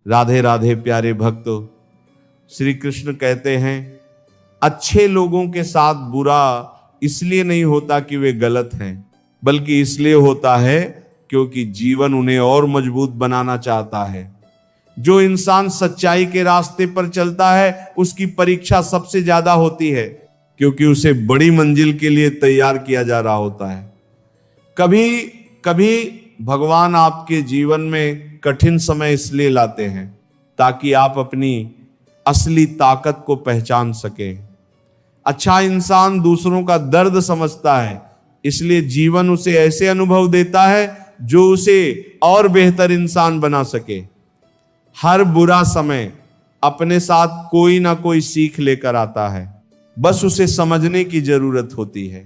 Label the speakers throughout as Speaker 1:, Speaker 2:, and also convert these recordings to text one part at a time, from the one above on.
Speaker 1: राधे राधे प्यारे भक्तों, श्री कृष्ण कहते हैं अच्छे लोगों के साथ बुरा इसलिए नहीं होता कि वे गलत हैं, बल्कि इसलिए होता है क्योंकि जीवन उन्हें और मजबूत बनाना चाहता है। जो इंसान सच्चाई के रास्ते पर चलता है उसकी परीक्षा सबसे ज्यादा होती है, क्योंकि उसे बड़ी मंजिल के लिए तैयार किया जा रहा होता है। कभी कभी भगवान आपके जीवन में कठिन समय इसलिए लाते हैं ताकि आप अपनी असली ताकत को पहचान सकें। अच्छा इंसान दूसरों का दर्द समझता है, इसलिए जीवन उसे ऐसे अनुभव देता है जो उसे और बेहतर इंसान बना सके। हर बुरा समय अपने साथ कोई ना कोई सीख लेकर आता है, बस उसे समझने की जरूरत होती है।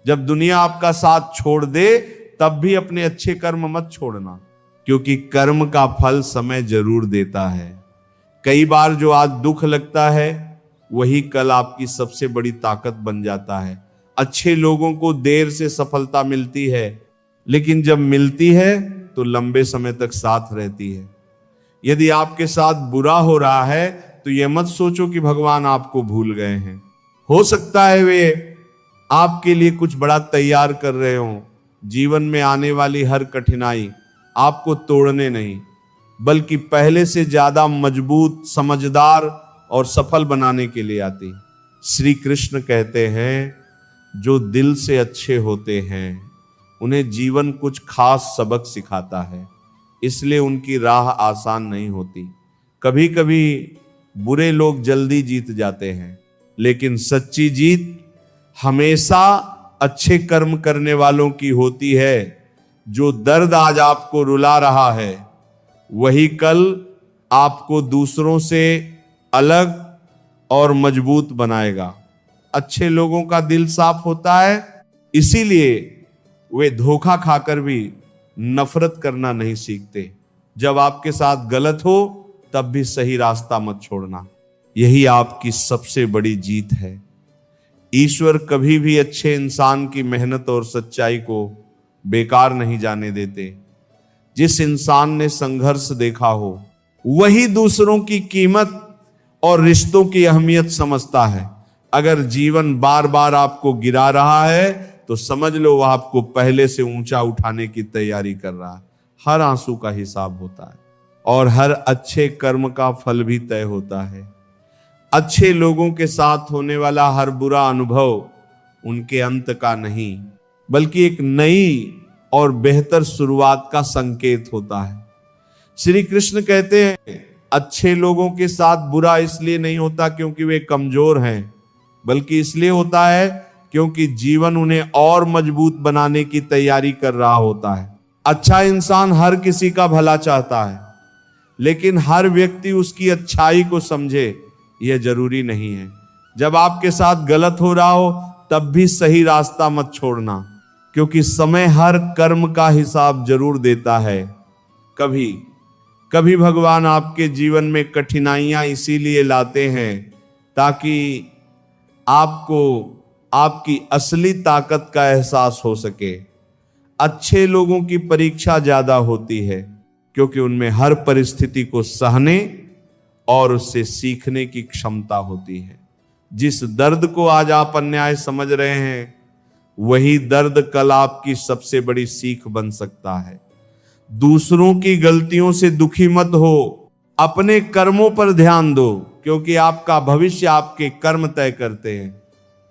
Speaker 1: जब दुनिया आपका साथ छोड़ दे तब भी अपने अच्छे कर्म मत छोड़ना, क्योंकि कर्म का फल समय जरूर देता है। कई बार जो आज दुख लगता है वही कल आपकी सबसे बड़ी ताकत बन जाता है। अच्छे लोगों को देर से सफलता मिलती है, लेकिन जब मिलती है तो लंबे समय तक साथ रहती है। यदि आपके साथ बुरा हो रहा है तो यह मत सोचो कि भगवान आपको भूल गए हैं। हो सकता है वे आपके लिए कुछ बड़ा तैयार कर रहे हों। जीवन में आने वाली हर कठिनाई आपको तोड़ने नहीं, बल्कि पहले से ज्यादा मजबूत, समझदार और सफल बनाने के लिए आती। श्री कृष्ण कहते हैं जो दिल से अच्छे होते हैं उन्हें जीवन कुछ खास सबक सिखाता है, इसलिए उनकी राह आसान नहीं होती। कभी कभी बुरे लोग जल्दी जीत जाते हैं, लेकिन सच्ची जीत हमेशा अच्छे कर्म करने वालों की होती है। जो दर्द आज आपको रुला रहा है वही कल आपको दूसरों से अलग और मजबूत बनाएगा। अच्छे लोगों का दिल साफ होता है, इसीलिए वे धोखा खाकर भी नफरत करना नहीं सीखते। जब आपके साथ गलत हो तब भी सही रास्ता मत छोड़ना, यही आपकी सबसे बड़ी जीत है। ईश्वर कभी भी अच्छे इंसान की मेहनत और सच्चाई को बेकार नहीं जाने देते। जिस इंसान ने संघर्ष देखा हो वही दूसरों की कीमत और रिश्तों की अहमियत समझता है। अगर जीवन बार बार आपको गिरा रहा है तो समझ लो वह आपको पहले से ऊंचा उठाने की तैयारी कर रहा है। हर आंसू का हिसाब होता है और हर अच्छे कर्म का फल भी तय होता है। अच्छे लोगों के साथ होने वाला हर बुरा अनुभव उनके अंत का नहीं, बल्कि एक नई और बेहतर शुरुआत का संकेत होता है। श्री कृष्ण कहते हैं अच्छे लोगों के साथ बुरा इसलिए नहीं होता क्योंकि वे कमजोर हैं, बल्कि इसलिए होता है क्योंकि जीवन उन्हें और मजबूत बनाने की तैयारी कर रहा होता है। अच्छा इंसान हर किसी का भला चाहता है, लेकिन हर व्यक्ति उसकी अच्छाई को समझे यह जरूरी नहीं है। जब आपके साथ गलत हो रहा हो तब भी सही रास्ता मत छोड़ना, क्योंकि समय हर कर्म का हिसाब जरूर देता है। कभी कभी भगवान आपके जीवन में कठिनाइयां इसीलिए लाते हैं ताकि आपको आपकी असली ताकत का एहसास हो सके। अच्छे लोगों की परीक्षा ज्यादा होती है क्योंकि उनमें हर परिस्थिति को सहने और उससे सीखने की क्षमता होती है। जिस दर्द को आज आप अन्याय समझ रहे हैं वही दर्द कल आपकी सबसे बड़ी सीख बन सकता है। दूसरों की गलतियों से दुखी मत हो, अपने कर्मों पर ध्यान दो, क्योंकि आपका भविष्य आपके कर्म तय करते हैं।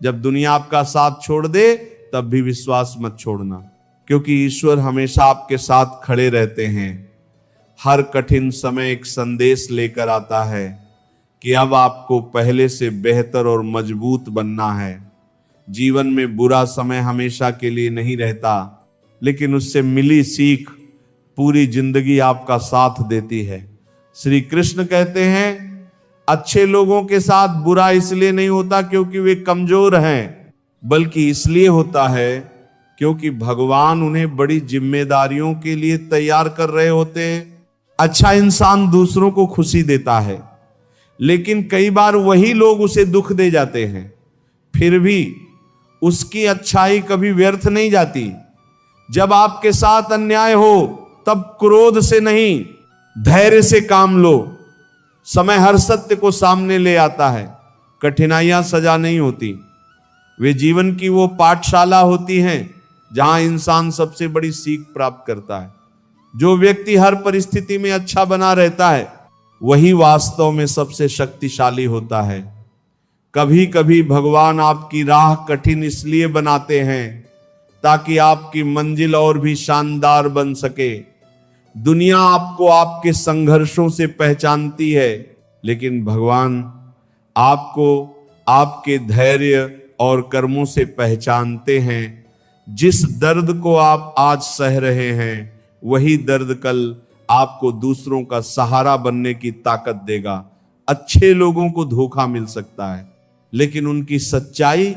Speaker 1: जब दुनिया आपका साथ छोड़ दे तब भी विश्वास मत छोड़ना, क्योंकि ईश्वर हमेशा आपके साथ खड़े रहते हैं। हर कठिन समय एक संदेश लेकर आता है कि अब आपको पहले से बेहतर और मजबूत बनना है। जीवन में बुरा समय हमेशा के लिए नहीं रहता, लेकिन उससे मिली सीख पूरी जिंदगी आपका साथ देती है। श्री कृष्ण कहते हैं अच्छे लोगों के साथ बुरा इसलिए नहीं होता क्योंकि वे कमजोर हैं, बल्कि इसलिए होता है क्योंकि भगवान उन्हें बड़ी जिम्मेदारियों के लिए तैयार कर रहे होते हैं। अच्छा इंसान दूसरों को खुशी देता है, लेकिन कई बार वही लोग उसे दुख दे जाते हैं। फिर भी उसकी अच्छाई कभी व्यर्थ नहीं जाती। जब आपके साथ अन्याय हो तब क्रोध से नहीं धैर्य से काम लो। समय हर सत्य को सामने ले आता है। कठिनाइयां सजा नहीं होती, वे जीवन की वो पाठशाला होती हैं जहां इंसान सबसे बड़ी सीख प्राप्त करता है। जो व्यक्ति हर परिस्थिति में अच्छा बना रहता है वही वास्तव में सबसे शक्तिशाली होता है। कभी कभी भगवान आपकी राह कठिन इसलिए बनाते हैं ताकि आपकी मंजिल और भी शानदार बन सके। दुनिया आपको आपके संघर्षों से पहचानती है, लेकिन भगवान आपको आपके धैर्य और कर्मों से पहचानते हैं। जिस दर्द को आप आज सह रहे हैं वही दर्द कल आपको दूसरों का सहारा बनने की ताकत देगा। अच्छे लोगों को धोखा मिल सकता है, लेकिन उनकी सच्चाई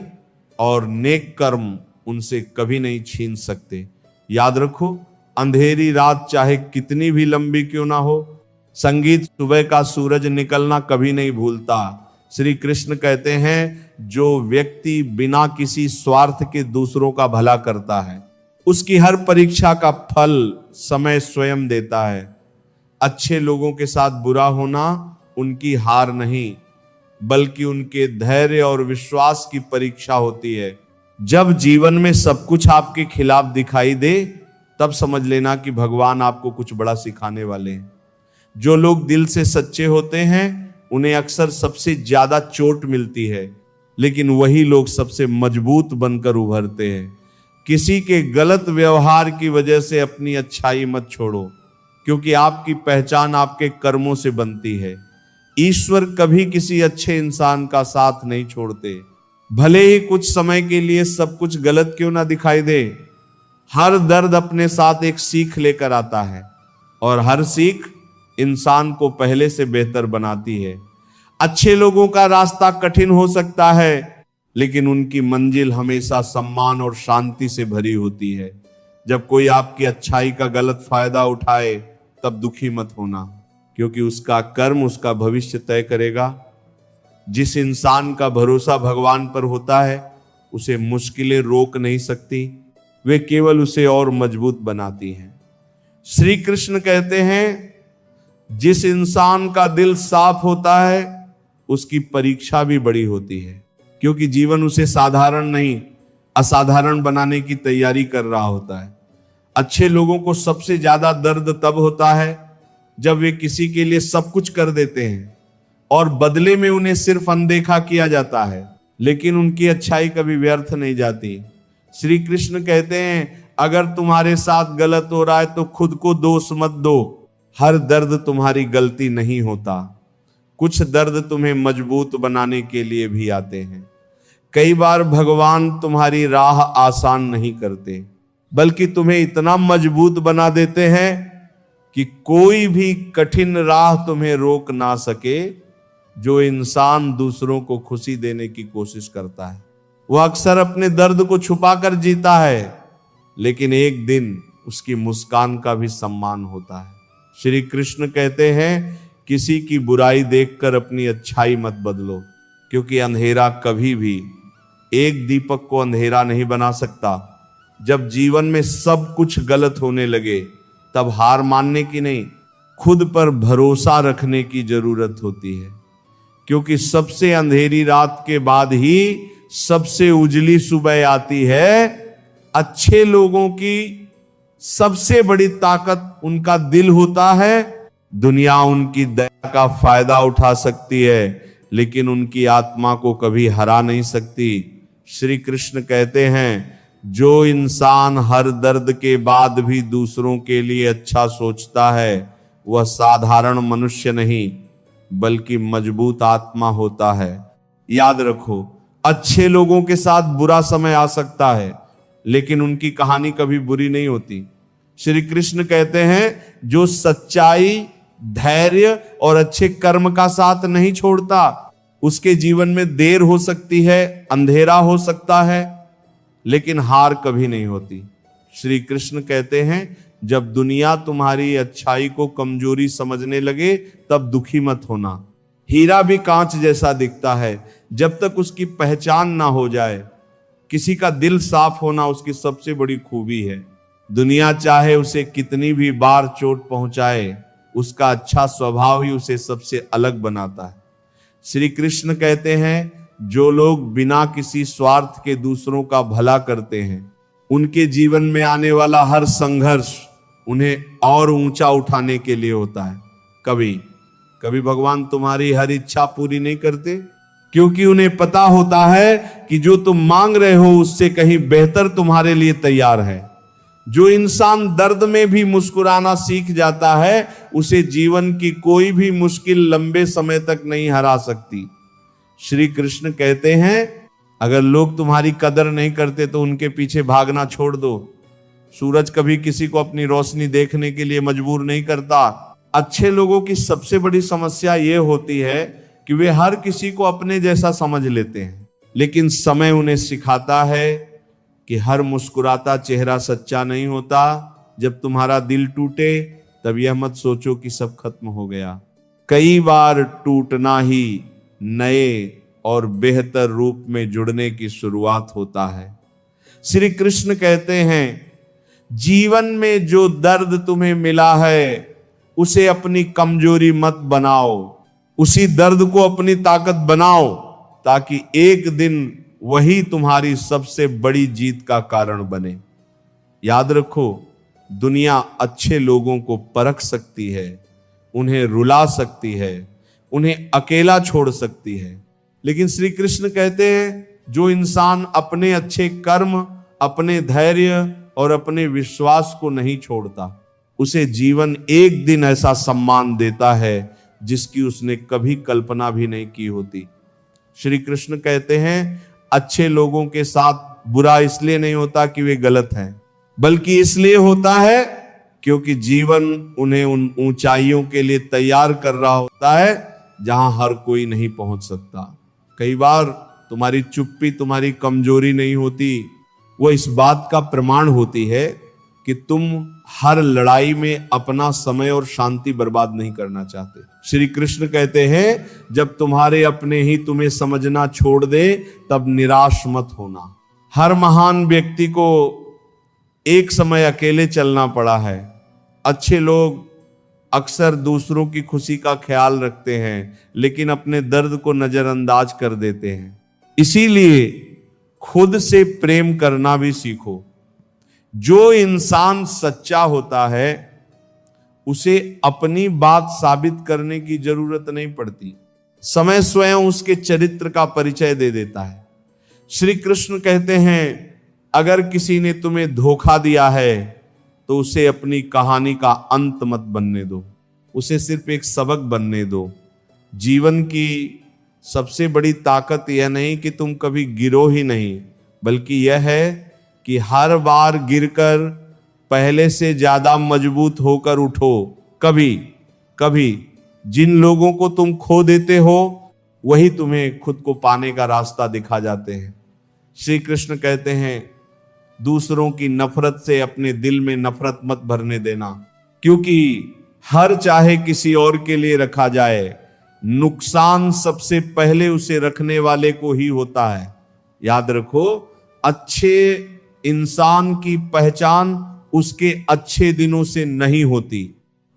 Speaker 1: और नेक कर्म उनसे कभी नहीं छीन सकते। याद रखो, अंधेरी रात चाहे कितनी भी लंबी क्यों ना हो, संगीत सुबह का सूरज निकलना कभी नहीं भूलता। श्री कृष्ण कहते हैं, जो व्यक्ति बिना किसी स्वार्थ के दूसरों का भला करता है उसकी हर परीक्षा का फल समय स्वयं देता है। अच्छे लोगों के साथ बुरा होना उनकी हार नहीं, बल्कि उनके धैर्य और विश्वास की परीक्षा होती है। जब जीवन में सब कुछ आपके खिलाफ दिखाई दे, तब समझ लेना कि भगवान आपको कुछ बड़ा सिखाने वाले हैं। जो लोग दिल से सच्चे होते हैं उन्हें अक्सर सबसे ज्यादा चोट मिलती है, लेकिन वही लोग सबसे मजबूत बनकर उभरते हैं। किसी के गलत व्यवहार की वजह से अपनी अच्छाई मत छोड़ो, क्योंकि आपकी पहचान आपके कर्मों से बनती है। ईश्वर कभी किसी अच्छे इंसान का साथ नहीं छोड़ते, भले ही कुछ समय के लिए सब कुछ गलत क्यों ना दिखाई दे। हर दर्द अपने साथ एक सीख लेकर आता है, और हर सीख इंसान को पहले से बेहतर बनाती है। अच्छे लोगों का रास्ता कठिन हो सकता है, लेकिन उनकी मंजिल हमेशा सम्मान और शांति से भरी होती है। जब कोई आपकी अच्छाई का गलत फायदा उठाए तब दुखी मत होना, क्योंकि उसका कर्म उसका भविष्य तय करेगा। जिस इंसान का भरोसा भगवान पर होता है उसे मुश्किलें रोक नहीं सकती, वे केवल उसे और मजबूत बनाती हैं। श्री कृष्ण कहते हैं, जिस इंसान का दिल साफ होता है उसकी परीक्षा भी बड़ी होती है, क्योंकि जीवन उसे साधारण नहीं असाधारण बनाने की तैयारी कर रहा होता है। अच्छे लोगों को सबसे ज्यादा दर्द तब होता है जब वे किसी के लिए सब कुछ कर देते हैं और बदले में उन्हें सिर्फ अनदेखा किया जाता है, लेकिन उनकी अच्छाई कभी व्यर्थ नहीं जाती। श्री कृष्ण कहते हैं, अगर तुम्हारे साथ गलत हो रहा है तो खुद को दोष मत दो। हर दर्द तुम्हारी गलती नहीं होता, कुछ दर्द तुम्हें मजबूत बनाने के लिए भी आते हैं। कई बार भगवान तुम्हारी राह आसान नहीं करते, बल्कि तुम्हें इतना मजबूत बना देते हैं कि कोई भी कठिन राह तुम्हें रोक ना सके। जो इंसान दूसरों को खुशी देने की कोशिश करता है वह अक्सर अपने दर्द को छुपाकर जीता है, लेकिन एक दिन उसकी मुस्कान का भी सम्मान होता है। श्री कृष्ण कहते हैं, किसी की बुराई देखकर अपनी अच्छाई मत बदलो, क्योंकि अंधेरा कभी भी एक दीपक को अंधेरा नहीं बना सकता। जब जीवन में सब कुछ गलत होने लगे तब हार मानने की नहीं, खुद पर भरोसा रखने की जरूरत होती है, क्योंकि सबसे अंधेरी रात के बाद ही सबसे उजली सुबह आती है। अच्छे लोगों की सबसे बड़ी ताकत उनका दिल होता है। दुनिया उनकी दया का फायदा उठा सकती है, लेकिन उनकी आत्मा को कभी हरा नहीं सकती। श्री कृष्ण कहते हैं, जो इंसान हर दर्द के बाद भी दूसरों के लिए अच्छा सोचता है वह साधारण मनुष्य नहीं बल्कि मजबूत आत्मा होता है। याद रखो, अच्छे लोगों के साथ बुरा समय आ सकता है, लेकिन उनकी कहानी कभी बुरी नहीं होती। श्री कृष्ण कहते हैं, जो सच्चाई, धैर्य और अच्छे कर्म का साथ नहीं छोड़ता उसके जीवन में देर हो सकती है, अंधेरा हो सकता है, लेकिन हार कभी नहीं होती। श्री कृष्ण कहते हैं, जब दुनिया तुम्हारी अच्छाई को कमजोरी समझने लगे तब दुखी मत होना। हीरा भी कांच जैसा दिखता है, जब तक उसकी पहचान ना हो जाए। किसी का दिल साफ होना उसकी सबसे बड़ी खूबी है। दुनिया चाहे उसे कितनी भी बार चोट पहुंचाए, उसका अच्छा स्वभाव ही उसे सबसे अलग बनाता है। श्री कृष्ण कहते हैं, जो लोग बिना किसी स्वार्थ के दूसरों का भला करते हैं, उनके जीवन में आने वाला हर संघर्ष उन्हें और ऊंचा उठाने के लिए होता है। कभी कभी भगवान तुम्हारी हर इच्छा पूरी नहीं करते, क्योंकि उन्हें पता होता है कि जो तुम मांग रहे हो उससे कहीं बेहतर तुम्हारे लिए तैयार है। जो इंसान दर्द में भी मुस्कुराना सीख जाता है, उसे जीवन की कोई भी मुश्किल लंबे समय तक नहीं हरा सकती। श्री कृष्ण कहते हैं, अगर लोग तुम्हारी कदर नहीं करते तो उनके पीछे भागना छोड़ दो। सूरज कभी किसी को अपनी रोशनी देखने के लिए मजबूर नहीं करता। अच्छे लोगों की सबसे बड़ी समस्या यह होती है कि वे हर किसी को अपने जैसा समझ लेते हैं, लेकिन समय उन्हें सिखाता है कि हर मुस्कुराता चेहरा सच्चा नहीं होता। जब तुम्हारा दिल टूटे तब यह मत सोचो कि सब खत्म हो गया। कई बार टूटना ही नए और बेहतर रूप में जुड़ने की शुरुआत होता है। श्री कृष्ण कहते हैं, जीवन में जो दर्द तुम्हें मिला है उसे अपनी कमजोरी मत बनाओ, उसी दर्द को अपनी ताकत बनाओ, ताकि एक दिन वही तुम्हारी सबसे बड़ी जीत का कारण बने। याद रखो, दुनिया अच्छे लोगों को परख सकती है, उन्हें रुला सकती है, उन्हें अकेला छोड़ सकती है, लेकिन श्री कृष्ण कहते हैं, जो इंसान अपने अच्छे कर्म, अपने धैर्य और अपने विश्वास को नहीं छोड़ता, उसे जीवन एक दिन ऐसा सम्मान देता है जिसकी उसने कभी कल्पना भी नहीं की होती। श्री कृष्ण कहते हैं, अच्छे लोगों के साथ बुरा इसलिए नहीं होता कि वे गलत हैं, बल्कि इसलिए होता है क्योंकि जीवन उन्हें उन ऊंचाइयों के लिए तैयार कर रहा होता है जहां हर कोई नहीं पहुंच सकता। कई बार तुम्हारी चुप्पी तुम्हारी कमजोरी नहीं होती, वो इस बात का प्रमाण होती है कि तुम हर लड़ाई में अपना समय और शांति बर्बाद नहीं करना चाहते। श्री कृष्ण कहते हैं, जब तुम्हारे अपने ही तुम्हें समझना छोड़ दे तब निराश मत होना। हर महान व्यक्ति को एक समय अकेले चलना पड़ा है। अच्छे लोग अक्सर दूसरों की खुशी का ख्याल रखते हैं, लेकिन अपने दर्द को नजरअंदाज कर देते हैं। इसीलिए खुद से प्रेम करना भी सीखो। जो इंसान सच्चा होता है उसे अपनी बात साबित करने की जरूरत नहीं पड़ती, समय स्वयं उसके चरित्र का परिचय दे देता है। श्री कृष्ण कहते हैं, अगर किसी ने तुम्हें धोखा दिया है तो उसे अपनी कहानी का अंत मत बनने दो, उसे सिर्फ एक सबक बनने दो। जीवन की सबसे बड़ी ताकत यह नहीं कि तुम कभी गिरो ही नहीं, बल्कि यह है कि हर बार गिरकर पहले से ज्यादा मजबूत होकर उठो। कभी कभी जिन लोगों को तुम खो देते हो वही तुम्हें खुद को पाने का रास्ता दिखा जाते हैं। श्री कृष्ण कहते हैं, दूसरों की नफरत से अपने दिल में नफरत मत भरने देना, क्योंकि हर चाहे किसी और के लिए रखा जाए, नुकसान सबसे पहले उसे रखने वाले को ही होता है। याद रखो, अच्छे इंसान की पहचान उसके अच्छे दिनों से नहीं होती।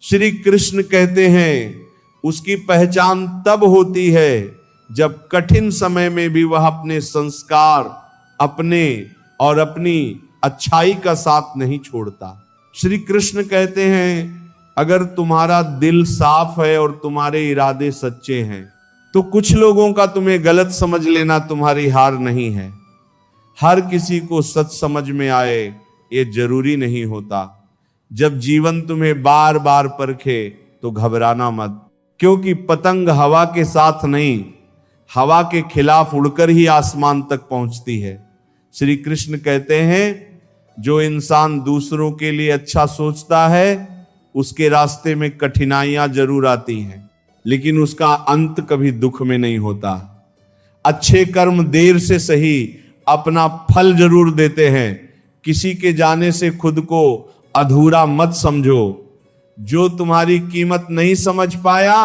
Speaker 1: श्री कृष्ण कहते हैं, उसकी पहचान तब होती है जब कठिन समय में भी वह अपने संस्कार, अपने और अपनी अच्छाई का साथ नहीं छोड़ता। श्री कृष्ण कहते हैं, अगर तुम्हारा दिल साफ है और तुम्हारे इरादे सच्चे हैं तो कुछ लोगों का तुम्हें गलत समझ लेना तुम्हारी हार नहीं है। हर किसी को सच समझ में आए ये जरूरी नहीं होता। जब जीवन तुम्हें बार बार परखे तो घबराना मत, क्योंकि पतंग हवा के साथ नहीं, हवा के खिलाफ उड़कर ही आसमान तक पहुंचती है। श्री कृष्ण कहते हैं, जो इंसान दूसरों के लिए अच्छा सोचता है उसके रास्ते में कठिनाइयां जरूर आती हैं, लेकिन उसका अंत कभी दुख में नहीं होता। अच्छे कर्म देर से सही अपना फल जरूर देते हैं। किसी के जाने से खुद को अधूरा मत समझो। जो तुम्हारी कीमत नहीं समझ पाया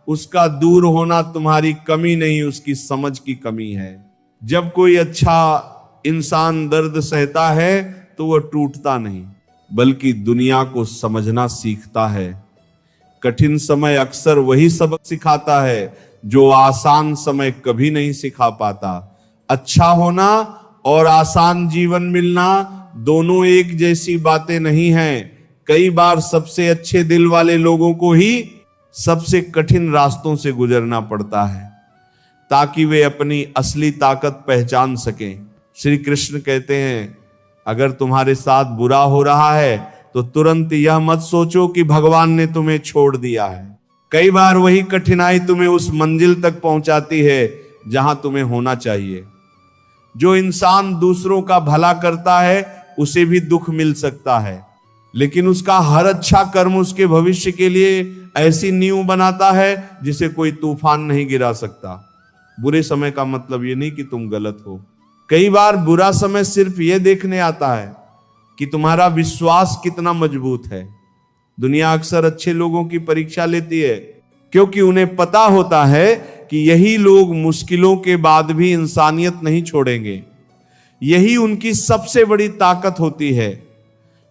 Speaker 1: उसका दूर होना तुम्हारी कमी नहीं, उसकी समझ की कमी है। जब कोई अच्छा इंसान दर्द सहता है तो वह टूटता नहीं, बल्कि दुनिया को समझना सीखता है। कठिन समय अक्सर वही सबक सिखाता है जो आसान समय कभी नहीं सिखा पाता। अच्छा होना और आसान जीवन मिलना दोनों एक जैसी बातें नहीं हैं। कई बार सबसे अच्छे दिल वाले लोगों को ही सबसे कठिन रास्तों से गुजरना पड़ता है ताकि वे अपनी असली ताकत पहचान सकें। श्री कृष्ण कहते हैं, अगर तुम्हारे साथ बुरा हो रहा है तो तुरंत यह मत सोचो कि भगवान ने तुम्हें छोड़ दिया है। कई बार वही कठिनाई तुम्हें उस मंजिल तक पहुंचाती है जहां तुम्हें होना चाहिए। जो इंसान दूसरों का भला करता है उसे भी दुख मिल सकता है, लेकिन उसका हर अच्छा कर्म उसके भविष्य के लिए ऐसी नींव बनाता है जिसे कोई तूफान नहीं गिरा सकता। बुरे समय का मतलब ये नहीं कि तुम गलत हो। कई बार बुरा समय सिर्फ यह देखने आता है कि तुम्हारा विश्वास कितना मजबूत है। दुनिया अक्सर अच्छे लोगों की परीक्षा लेती है क्योंकि उन्हें पता होता है कि यही लोग मुश्किलों के बाद भी इंसानियत नहीं छोड़ेंगे। यही उनकी सबसे बड़ी ताकत होती है।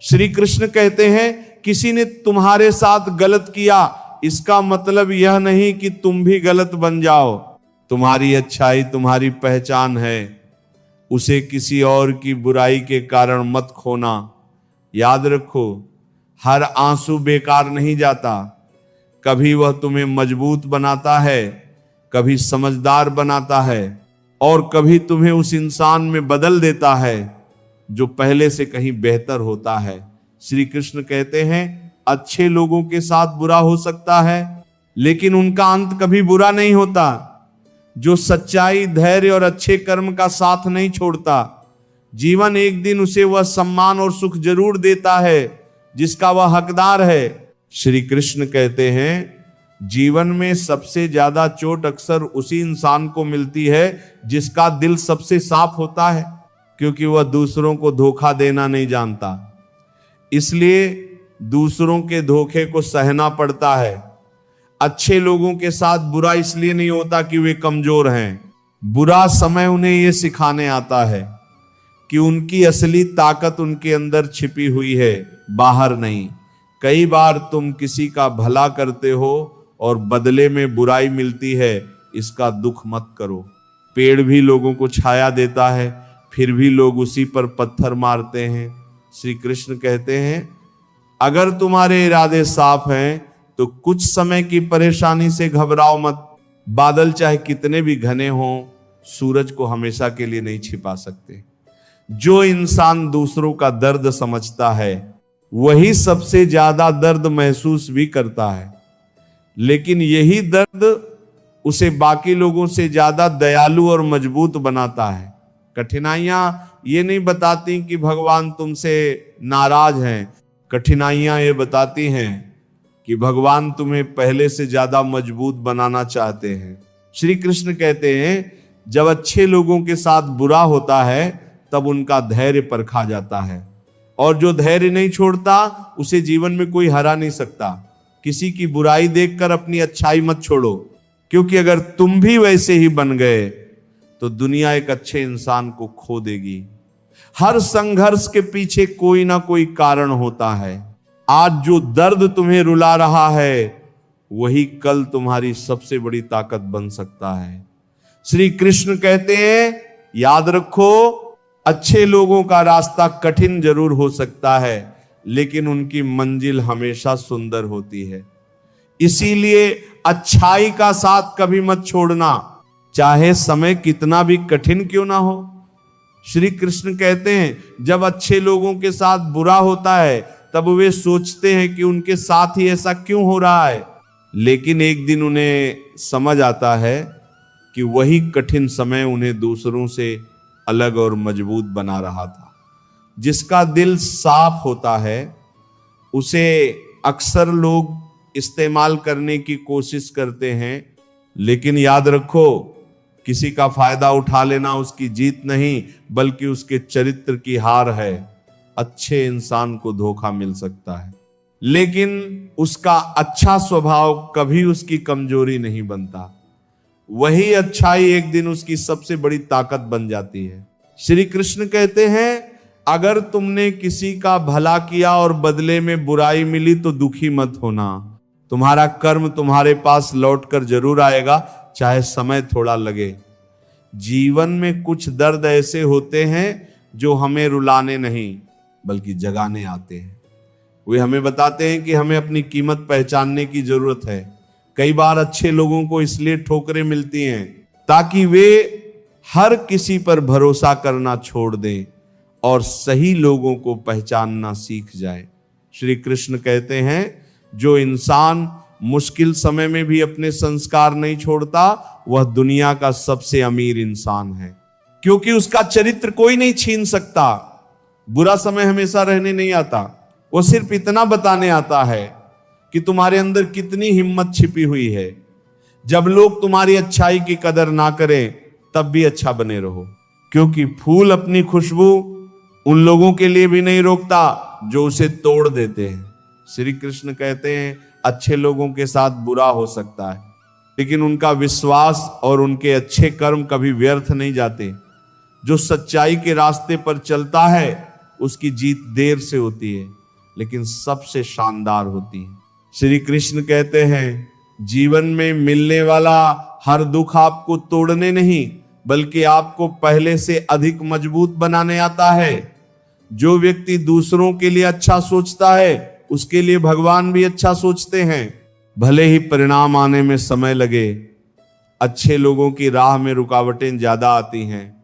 Speaker 1: श्री कृष्ण कहते हैं, किसी ने तुम्हारे साथ गलत किया इसका मतलब यह नहीं कि तुम भी गलत बन जाओ। तुम्हारी अच्छाई तुम्हारी पहचान है, उसे किसी और की बुराई के कारण मत खोना। याद रखो, हर आंसू बेकार नहीं जाता। कभी वह तुम्हें मजबूत बनाता है, कभी समझदार बनाता है और कभी तुम्हें उस इंसान में बदल देता है जो पहले से कहीं बेहतर होता है। श्री कृष्ण कहते हैं, अच्छे लोगों के साथ बुरा हो सकता है लेकिन उनका अंत कभी बुरा नहीं होता। जो सच्चाई, धैर्य और अच्छे कर्म का साथ नहीं छोड़ता, जीवन एक दिन उसे वह सम्मान और सुख जरूर देता है जिसका वह हकदार है। श्री कृष्ण कहते हैं, जीवन में सबसे ज्यादा चोट अक्सर उसी इंसान को मिलती है जिसका दिल सबसे साफ होता है, क्योंकि वह दूसरों को धोखा देना नहीं जानता। इसलिए दूसरों के धोखे को सहना पड़ता है। अच्छे लोगों के साथ बुरा इसलिए नहीं होता कि वे कमजोर हैं। बुरा समय उन्हें यह सिखाने आता है कि उनकी असली ताकत उनके अंदर छिपी हुई है, बाहर नहीं। कई बार तुम किसी का भला करते हो और बदले में बुराई मिलती है, इसका दुख मत करो। पेड़ भी लोगों को छाया देता है, फिर भी लोग उसी पर पत्थर मारते हैं। श्री कृष्ण कहते हैं, अगर तुम्हारे इरादे साफ हैं तो कुछ समय की परेशानी से घबराओ मत। बादल चाहे कितने भी घने हों, सूरज को हमेशा के लिए नहीं छिपा सकते। जो इंसान दूसरों का दर्द समझता है वही सबसे ज्यादा दर्द महसूस भी करता है, लेकिन यही दर्द उसे बाकी लोगों से ज्यादा दयालु और मजबूत बनाता है। कठिनाइयां ये नहीं बताती कि भगवान तुमसे नाराज हैं, कठिनाइयां ये बताती हैं कि भगवान तुम्हें पहले से ज्यादा मजबूत बनाना चाहते हैं। श्री कृष्ण कहते हैं, जब अच्छे लोगों के साथ बुरा होता है तब उनका धैर्य परखा जाता है, और जो धैर्य नहीं छोड़ता उसे जीवन में कोई हरा नहीं सकता। किसी की बुराई देखकर अपनी अच्छाई मत छोड़ो, क्योंकि अगर तुम भी वैसे ही बन गए तो दुनिया एक अच्छे इंसान को खो देगी। हर संघर्ष के पीछे कोई ना कोई कारण होता है। आज जो दर्द तुम्हें रुला रहा है वही कल तुम्हारी सबसे बड़ी ताकत बन सकता है। श्री कृष्ण कहते हैं, याद रखो, अच्छे लोगों का रास्ता कठिन जरूर हो सकता है लेकिन उनकी मंजिल हमेशा सुंदर होती है। इसीलिए अच्छाई का साथ कभी मत छोड़ना, चाहे समय कितना भी कठिन क्यों ना हो। श्री कृष्ण कहते हैं, जब अच्छे लोगों के साथ बुरा होता है तब वे सोचते हैं कि उनके साथ ही ऐसा क्यों हो रहा है, लेकिन एक दिन उन्हें समझ आता है कि वही कठिन समय उन्हें दूसरों से अलग और मजबूत बना रहा था। जिसका दिल साफ होता है उसे अक्सर लोग इस्तेमाल करने की कोशिश करते हैं, लेकिन याद रखो, किसी का फायदा उठा लेना उसकी जीत नहीं बल्कि उसके चरित्र की हार है। अच्छे इंसान को धोखा मिल सकता है लेकिन उसका अच्छा स्वभाव कभी उसकी कमजोरी नहीं बनता। वही अच्छाई एक दिन उसकी सबसे बड़ी ताकत बन जाती है। श्री कृष्ण कहते हैं, अगर तुमने किसी का भला किया और बदले में बुराई मिली तो दुखी मत होना। तुम्हारा कर्म तुम्हारे पास लौट कर जरूर आएगा, चाहे समय थोड़ा लगे। जीवन में कुछ दर्द ऐसे होते हैं जो हमें रुलाने नहीं बल्कि जगाने आते हैं। वे हमें बताते हैं कि हमें अपनी कीमत पहचानने की जरूरत है। कई बार अच्छे लोगों को इसलिए ठोकरें मिलती हैं ताकि वे हर किसी पर भरोसा करना छोड़ दें और सही लोगों को पहचानना सीख जाए। श्री कृष्ण कहते हैं, जो इंसान मुश्किल समय में भी अपने संस्कार नहीं छोड़ता वह दुनिया का सबसे अमीर इंसान है, क्योंकि उसका चरित्र कोई नहीं छीन सकता। बुरा समय हमेशा रहने नहीं आता, वो सिर्फ इतना बताने आता है कि तुम्हारे अंदर कितनी हिम्मत छिपी हुई है। जब लोग तुम्हारी अच्छाई की कदर ना करें तब भी अच्छा बने रहो, क्योंकि फूल अपनी खुशबू उन लोगों के लिए भी नहीं रोकता जो उसे तोड़ देते हैं। श्री कृष्ण कहते हैं, अच्छे लोगों के साथ बुरा हो सकता है, लेकिन उनका विश्वास और उनके अच्छे कर्म कभी व्यर्थ नहीं जाते। जो सच्चाई के रास्ते पर चलता है उसकी जीत देर से होती है, लेकिन सबसे शानदार होती है। श्री कृष्ण कहते हैं, जीवन में मिलने वाला हर दुख आपको तोड़ने नहीं बल्कि आपको पहले से अधिक मजबूत बनाने आता है। जो व्यक्ति दूसरों के लिए अच्छा सोचता है उसके लिए भगवान भी अच्छा सोचते हैं, भले ही परिणाम आने में समय लगे। अच्छे लोगों की राह में रुकावटें ज्यादा आती हैं,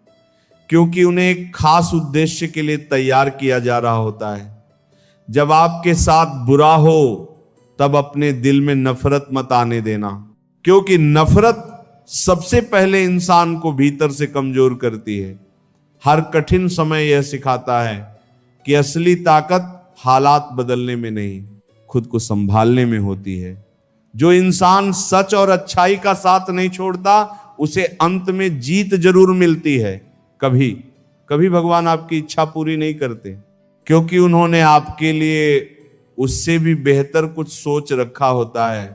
Speaker 1: क्योंकि उन्हें एक खास उद्देश्य के लिए तैयार किया जा रहा होता है। जब आपके साथ बुरा हो तब अपने दिल में नफरत मत आने देना, क्योंकि नफरत सबसे पहले इंसान को भीतर से कमजोर करती है। हर कठिन समय यह सिखाता है कि असली ताकत हालात बदलने में नहीं, खुद को संभालने में होती है। जो इंसान सच और अच्छाई का साथ नहीं छोड़ता उसे अंत में जीत जरूर मिलती है। कभी कभी भगवान आपकी इच्छा पूरी नहीं करते, क्योंकि उन्होंने आपके लिए उससे भी बेहतर कुछ सोच रखा होता है।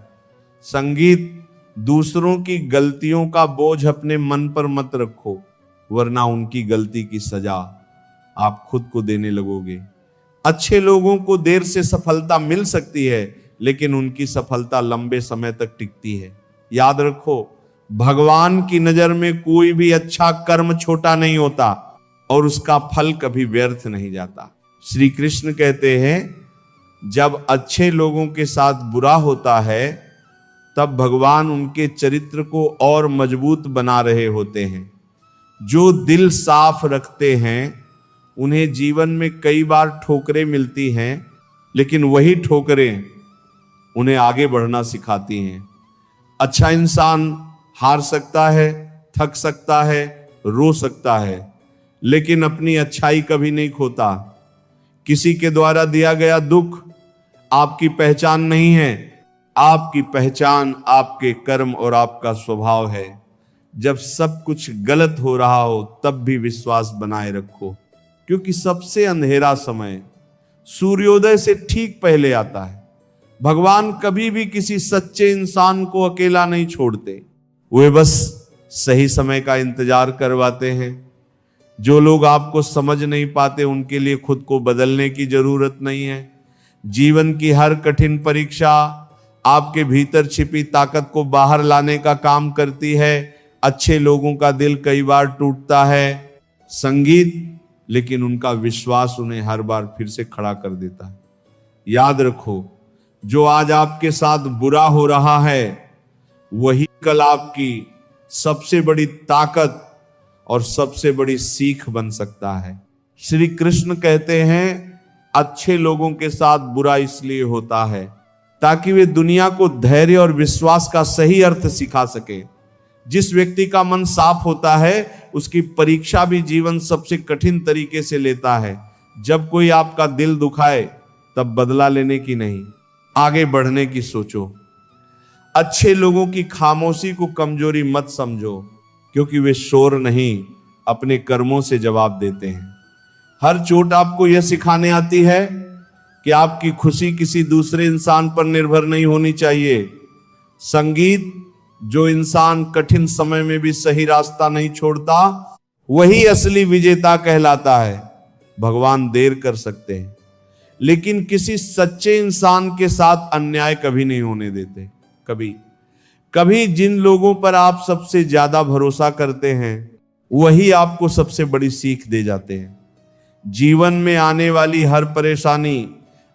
Speaker 1: संगीत, दूसरों की गलतियों का बोझ अपने मन पर मत रखो, वरना उनकी गलती की सजा आप खुद को देने लगोगे। अच्छे लोगों को देर से सफलता मिल सकती है, लेकिन उनकी सफलता लंबे समय तक टिकती है। याद रखो, भगवान की नजर में कोई भी अच्छा कर्म छोटा नहीं होता और उसका फल कभी व्यर्थ नहीं जाता। श्री कृष्ण कहते हैं, जब अच्छे लोगों के साथ बुरा होता है तब भगवान उनके चरित्र को और मजबूत बना रहे होते हैं। जो दिल साफ रखते हैं उन्हें जीवन में कई बार ठोकरें मिलती हैं, लेकिन वही ठोकरें उन्हें आगे बढ़ना सिखाती हैं। अच्छा इंसान हार सकता है, थक सकता है, रो सकता है, लेकिन अपनी अच्छाई कभी नहीं खोता। किसी के द्वारा दिया गया दुख आपकी पहचान नहीं है, आपकी पहचान आपके कर्म और आपका स्वभाव है। जब सब कुछ गलत हो रहा हो तब भी विश्वास बनाए रखो, क्योंकि सबसे अंधेरा समय सूर्योदय से ठीक पहले आता है। भगवान कभी भी किसी सच्चे इंसान को अकेला नहीं छोड़ते, वे बस सही समय का इंतजार करवाते हैं। जो लोग आपको समझ नहीं पाते उनके लिए खुद को बदलने की जरूरत नहीं है। जीवन की हर कठिन परीक्षा आपके भीतर छिपी ताकत को बाहर लाने का काम करती है। अच्छे लोगों का दिल कई बार टूटता है, संगीत, लेकिन उनका विश्वास उन्हें हर बार फिर से खड़ा कर देता है। याद रखो, जो आज आपके साथ बुरा हो रहा है वही कल आपकी सबसे बड़ी ताकत और सबसे बड़ी सीख बन सकता है। श्री कृष्ण कहते हैं, अच्छे लोगों के साथ बुरा इसलिए होता है ताकि वे दुनिया को धैर्य और विश्वास का सही अर्थ सिखा सके। जिस व्यक्ति का मन साफ होता है उसकी परीक्षा भी जीवन सबसे कठिन तरीके से लेता है। जब कोई आपका दिल दुखाए तब बदला लेने की नहीं, आगे बढ़ने की सोचो। अच्छे लोगों की खामोशी को कमजोरी मत समझो, क्योंकि वे शोर नहीं अपने कर्मों से जवाब देते हैं। हर चोट आपको यह सिखाने आती है कि आपकी खुशी किसी दूसरे इंसान पर निर्भर नहीं होनी चाहिए। संगीत, जो इंसान कठिन समय में भी सही रास्ता नहीं छोड़ता वही असली विजेता कहलाता है। भगवान देर कर सकते हैं, लेकिन किसी सच्चे इंसान के साथ अन्याय कभी नहीं होने देते। कभी कभी जिन लोगों पर आप सबसे ज्यादा भरोसा करते हैं वही आपको सबसे बड़ी सीख दे जाते हैं। जीवन में आने वाली हर परेशानी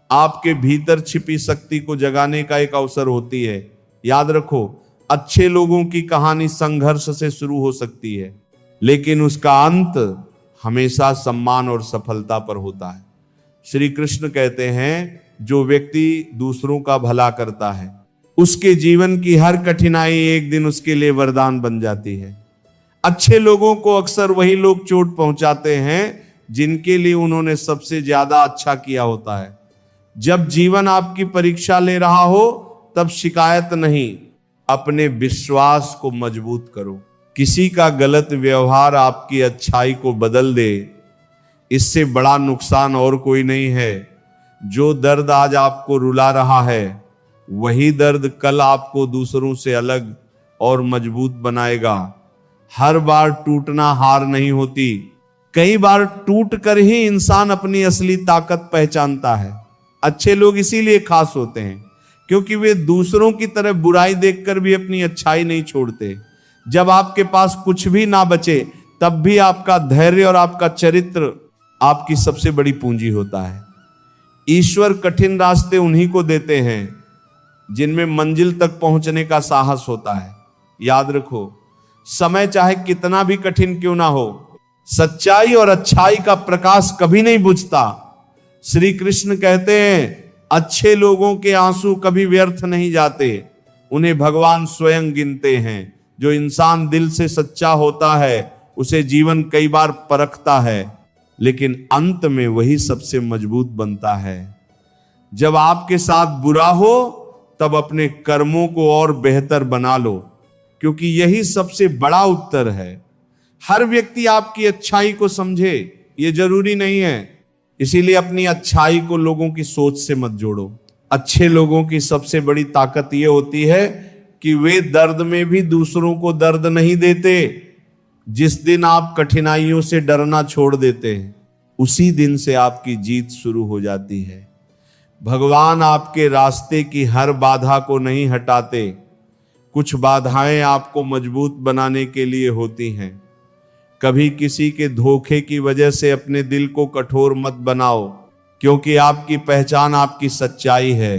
Speaker 1: आपके भीतर छिपी शक्ति को जगाने का एक अवसर होती है। याद रखो, अच्छे लोगों की कहानी संघर्ष से शुरू हो सकती है, लेकिन उसका अंत हमेशा सम्मान और सफलता पर होता है। श्री कृष्ण कहते हैं, जो व्यक्ति दूसरों का भला करता है उसके जीवन की हर कठिनाई एक दिन उसके लिए वरदान बन जाती है। अच्छे लोगों को अक्सर वही लोग चोट पहुंचाते हैं जिनके लिए उन्होंने सबसे ज्यादा अच्छा किया होता है। जब जीवन आपकी परीक्षा ले रहा हो तब शिकायत नहीं, अपने विश्वास को मजबूत करो। किसी का गलत व्यवहार आपकी अच्छाई को बदल दे, इससे बड़ा नुकसान और कोई नहीं है। जो दर्द आज आपको रुला रहा है वही दर्द कल आपको दूसरों से अलग और मजबूत बनाएगा। हर बार टूटना हार नहीं होती, कई बार टूट कर ही इंसान अपनी असली ताकत पहचानता है। अच्छे लोग इसीलिए खास होते हैं क्योंकि वे दूसरों की तरफ बुराई देखकर भी अपनी अच्छाई नहीं छोड़ते। जब आपके पास कुछ भी ना बचे तब भी आपका धैर्य और आपका चरित्र आपकी सबसे बड़ी पूंजी होता है। ईश्वर कठिन रास्ते उन्हीं को देते हैं जिनमें मंजिल तक पहुंचने का साहस होता है। याद रखो, समय चाहे कितना भी कठिन क्यों ना हो, सच्चाई और अच्छाई का प्रकाश कभी नहीं बुझता। श्री कृष्ण कहते हैं, अच्छे लोगों के आंसू कभी व्यर्थ नहीं जाते, उन्हें भगवान स्वयं गिनते हैं। जो इंसान दिल से सच्चा होता है उसे जीवन कई बार परखता है, लेकिन अंत में वही सबसे मजबूत बनता है। जब आपके साथ बुरा हो तब अपने कर्मों को और बेहतर बना लो, क्योंकि यही सबसे बड़ा उत्तर है। हर व्यक्ति आपकी अच्छाई को समझे ये जरूरी नहीं है, इसीलिए अपनी अच्छाई को लोगों की सोच से मत जोड़ो। अच्छे लोगों की सबसे बड़ी ताकत ये होती है कि वे दर्द में भी दूसरों को दर्द नहीं देते। जिस दिन आप कठिनाइयों से डरना छोड़ देते हैं उसी दिन से आपकी जीत शुरू हो जाती है। भगवान आपके रास्ते की हर बाधा को नहीं हटाते, कुछ बाधाएं आपको मजबूत बनाने के लिए होती हैं। कभी किसी के धोखे की वजह से अपने दिल को कठोर मत बनाओ, क्योंकि आपकी पहचान आपकी सच्चाई है।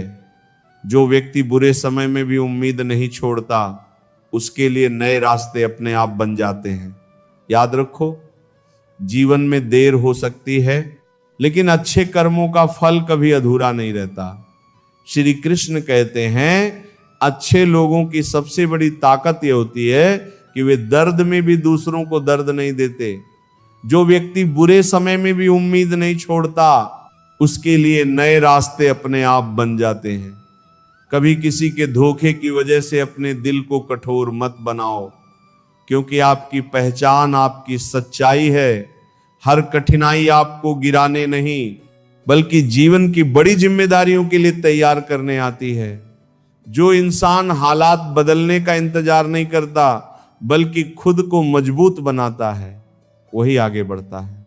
Speaker 1: जो व्यक्ति बुरे समय में भी उम्मीद नहीं छोड़ता उसके लिए नए रास्ते अपने आप बन जाते हैं। याद रखो, जीवन में देर हो सकती है लेकिन अच्छे कर्मों का फल कभी अधूरा नहीं रहता। श्री कृष्ण कहते हैं, अच्छे लोगों की सबसे बड़ी ताकत यह होती है कि वे दर्द में भी दूसरों को दर्द नहीं देते। जो व्यक्ति बुरे समय में भी उम्मीद नहीं छोड़ता उसके लिए नए रास्ते अपने आप बन जाते हैं। कभी किसी के धोखे की वजह से अपने दिल को कठोर मत बनाओ, क्योंकि आपकी पहचान आपकी सच्चाई है। हर कठिनाई आपको गिराने नहीं बल्कि जीवन की बड़ी जिम्मेदारियों के लिए तैयार करने आती है। जो इंसान हालात बदलने का इंतजार नहीं करता बल्कि खुद को मजबूत बनाता है वही आगे बढ़ता है।